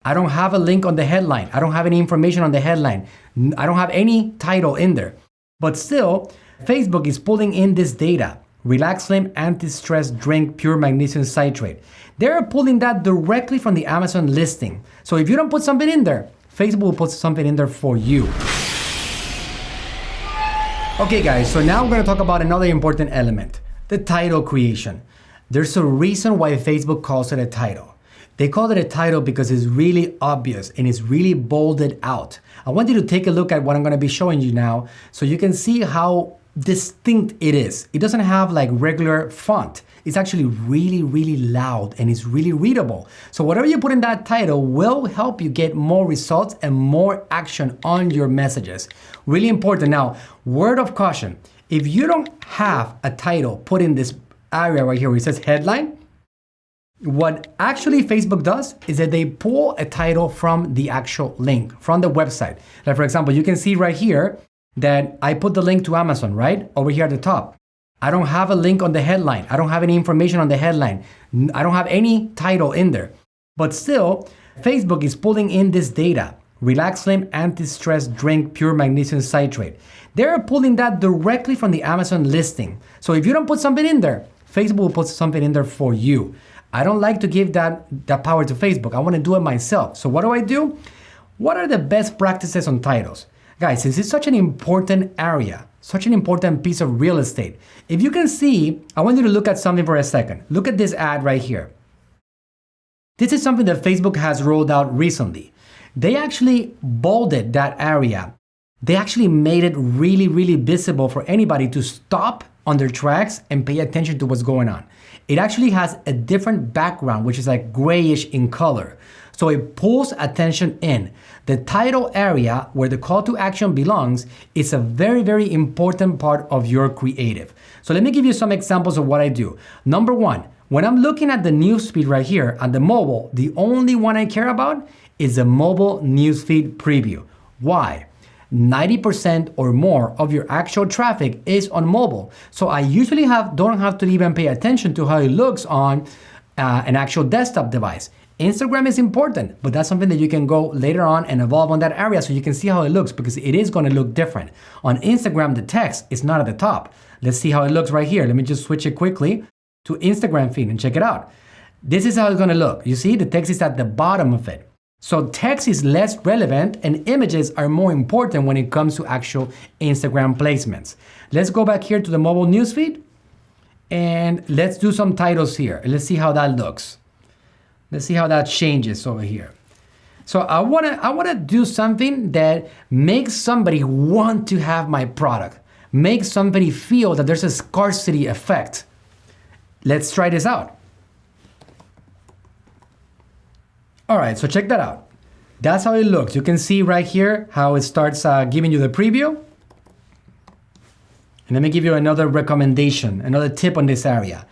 I don't have a link on the headline. I don't have any information on the headline. I don't have any title in there. But still, Facebook is pulling in this data. Relax Slim Anti-Stress Drink Pure Magnesium Citrate. They're pulling that directly from the Amazon listing. So if you don't put something in there, Facebook will put something in there for you. Okay guys, so now we're going to talk about another important element, the title creation. There's a reason why Facebook calls it a title. They call it a title because it's really obvious and it's really bolded out. I want you to take a look at what I'm going to be showing you now so you can see how distinct it is. It doesn't have like regular font. It's actually really, really loud and it's really readable. So whatever you put in that title will help you get more results and more action on your messages. Really important. Now, word of caution, if you don't have a title put in this area right here where it says headline, what actually Facebook does is that they pull a title from the actual link, from the website. Like for example, you can see right here that I put the link to Amazon, right? Over here at the top. I don't have a link on the headline. I don't have any information on the headline. I don't have any title in there. But still, Facebook is pulling in this data. Relax Slim Anti-Stress Drink Pure Magnesium Citrate. They're pulling that directly from the Amazon listing. So if you don't put something in there, Facebook will put something in there for you. I don't like to give that power to Facebook. I want to do it myself. So what do? What are the best practices on titles? Guys, this is such an important area, such an important piece of real estate. If you can see, I want you to look at something for a second. Look at this ad right here. This is something that Facebook has rolled out recently. They actually bolded that area. They actually made it really, really visible for anybody to stop on their tracks and pay attention to what's going on. It actually has a different background, which is like grayish in color. So it pulls attention in. The title area where the call to action belongs is a very, very important part of your creative. So let me give you some examples of what I do. Number one, when I'm looking at the newsfeed right here on the mobile, the only one I care about is the mobile newsfeed preview. Why? 90% or more of your actual traffic is on mobile. So I usually don't have to even pay attention to how it looks on an actual desktop device. Instagram is important, but that's something that you can go later on and evolve on that area so you can see how it looks because it is going to look different. On Instagram, the text is not at the top. Let's see how it looks right here. Let me just switch it quickly to Instagram feed and check it out. This is how it's going to look. You see, the text is at the bottom of it. So text is less relevant and images are more important when it comes to actual Instagram placements. Let's go back here to the mobile newsfeed and let's do some titles here. Let's see how that looks. Let's see how that changes over here. So I wanna do something that makes somebody want to have my product, makes somebody feel that there's a scarcity effect. Let's try this out. All right, so check that out. That's how it looks. You can see right here how it starts giving you the preview. And let me give you another recommendation, another tip on this area.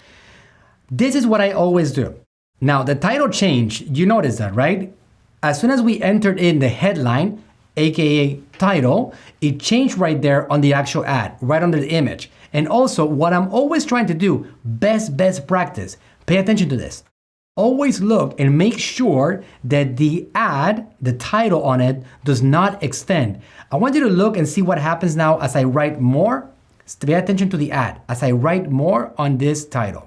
This is what I always do. Now, the title change, you notice that, right? As soon as we entered in the headline, AKA title, it changed right there on the actual ad, right under the image. And also, what I'm always trying to do, best practice, pay attention to this. Always look and make sure that the ad, the title on it, does not extend. I want you to look and see what happens now as I write more. Pay attention to the ad as I write more on this title.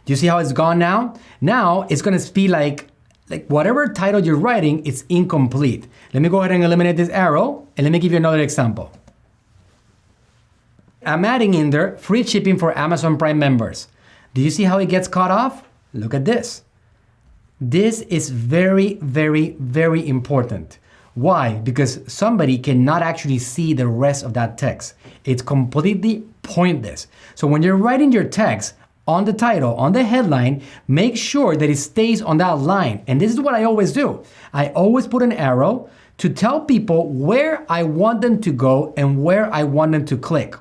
Do you see how it's gone now? Now it's gonna be like whatever title you're writing, it's incomplete. Let me go ahead and eliminate this arrow and let me give you another example. I'm adding in there free shipping for Amazon Prime members. Do you see how it gets cut off? Look at this. This is very, very, very important. Why? Because somebody cannot actually see the rest of that text. It's completely pointless. So when you're writing your text, on the title, on the headline, make sure that it stays on that line. And this is what I always do. I always put an arrow to tell people where I want them to go and where I want them to click.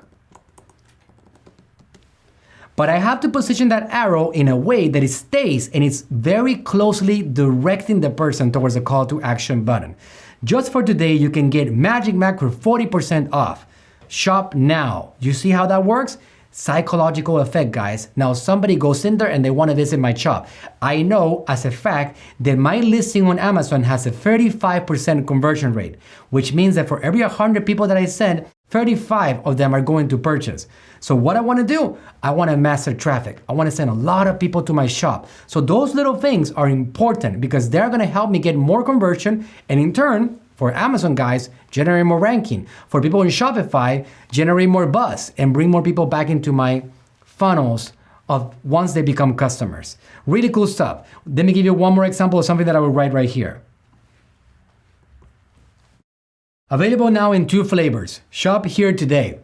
But I have to position that arrow in a way that it stays and it's very closely directing the person towards the call to action button. Just for today, you can get Magic Mac for 40% off. Shop now. You see how that works? psychological effect, guys. Now somebody goes in there and they want to visit my shop. I know as a fact that my listing on Amazon has a 35% conversion rate, which means that for every 100 people that I send, 35 of them are going to purchase. So what I want to do, I want to master traffic. I want to send a lot of people to my shop. So those little things are important because they're going to help me get more conversion, and in turn, for Amazon guys, generate more ranking. For people in Shopify, generate more buzz and bring more people back into my funnels of once they become customers. Really cool stuff. Let me give you one more example of something that I will write right here. Available now in 2 flavors. Shop here today.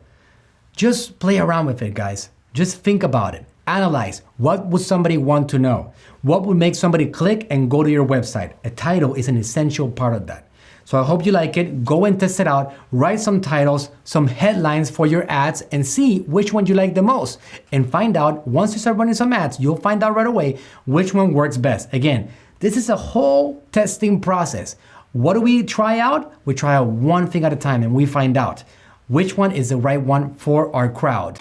Just play around with it, guys. Just think about it. Analyze. What would somebody want to know? What would make somebody click and go to your website? A title is an essential part of that. So I hope you like it. Go and test it out. Write some titles, some headlines for your ads, and see which one you like the most. And find out, once you start running some ads, you'll find out right away which one works best. Again, this is a whole testing process. What do we try out? We try out one thing at a time and we find out which one is the right one for our crowd.